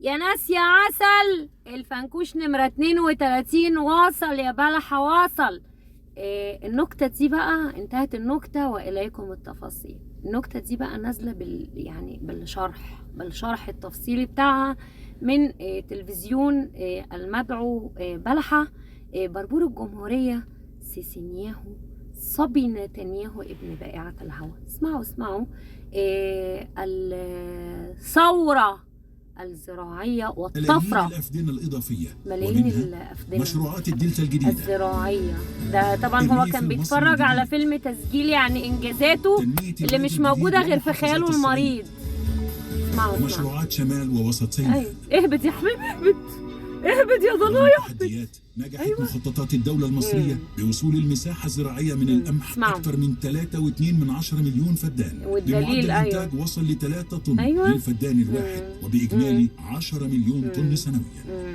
يا ناس يا عسل، الفنكوش نمرة 32 واصل يا بلحة، واصل. النكتة دي بقى انتهت النكتة وإليكم التفاصيل. النكتة دي بقى نازلة يعني بالشرح التفصيلي بتاعها من تلفزيون المدعو بلحة. بربور الجمهورية سيسينياهو صبي نتنياهو ابن بائعة الهوى. اسمعوا الثورة الزراعية ملايين والطفرة، الأفدنة الإضافية ملايين ومنها الأفدنة مشروعات الدلتا الجديدة الزراعية. ده طبعا هو الريف كان المصري بيتفرج على الجديد. فيلم تسجيلي عن إنجازاته تنمية اللي الوادي مش الجديد موجودة غير في ومحافظات خياله الصعيد. المريض. اسمعوا ومشروعات شمال ووسط سيناء. أيوة. اهبط يا حبيبي، اهبط يا ومن ضنايا. تحديات نجحت أيوة. مخططات الدولة المصرية بوصول المساحة الزراعية من القمح اسمعوا. أكثر من 3.2 مليون فدان، والدليل بمعدل أيوة. إنتاج وصل ل 3 طن أيوة. للفدان الواحد، وبإجمالي 10 مليون طن سنويا.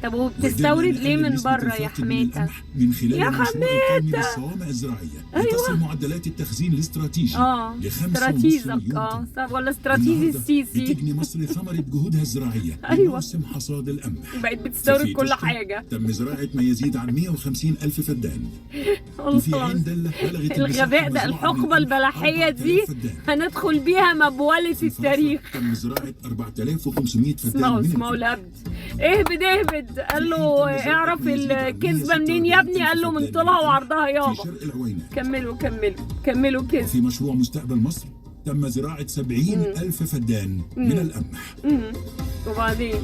طب وبتستورد ليه من بره يا حماتة؟ من خلال يا المشروع القومي حماتة. للصوامع الزراعية. أيوة. لتصل معدلات التخزين الاستراتيجي ل5.5 استراتيجك مليون طن. ولا استراتيجي والنهاردة السيسي. بتجني مصر ثمرة جهودها الزراعية أيوة. لموسم حصاد القمح. بقت بتستورد ففي كل تشكى حاجة. تم زراعة ما يزيد عن 150 ألف فدان. وفي والله عين دلة بلغت الغباء ده، الحقبة البلحية دي هندخل بيها مبولة التاريخ. تم زراعة 4500 فدان. اسمعوا الهبد. اهبد قال له اعرف الكذبة منين يا ابني؟ قال له من طولها وعرضها في يابا. شرق العوينات. كملوا كده. وفي مشروع مستقبل مصر تم زراعة 70 ألف فدان من القمح. وبعدين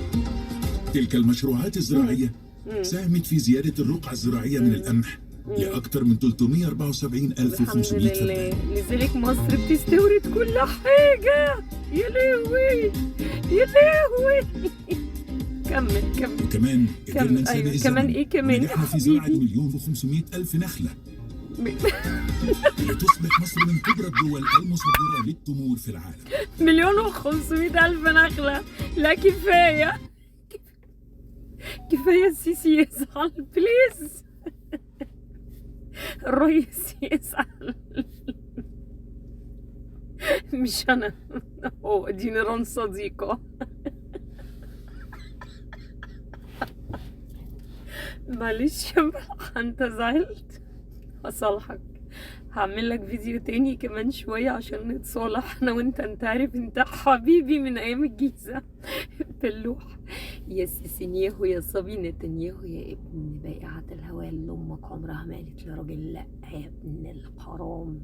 تلك المشروعات الزراعية ساهمت في زيادة الرقعة الزراعية من القمح لأكثر من 374,500 الحمد فدان. لله. لذلك مصر بتستورد كل حاجة. يا لهوي يا لهوي. كمل. وكمان قدرنا نسابق أيوة. الزمن. كمان ايه كمان يا نجحنا في زراعة حبيبي؟ 1,500,000 نخلة لتصبح مصر من كبرى الدول المصدرة للتمور في العالم. 1,500,000 نخلة. لا كفاية السيسي يزعل بليز. الرئيس يزعل. مش أنا. هو دي نيران صديقة. معلش يا ملح، انت زعلت، هصالحك. هعمل لك فيديو تاني كمان شوية عشان نتصالح انا وانت. انت عارف انت حبيبي من ايام الجيزة. بلوح يا سيسينياهو يا صبي نتنياهو يا ابن بائعة الهوى اللي امك عمرها ما قالت لراجل لا يا ابن الحرام.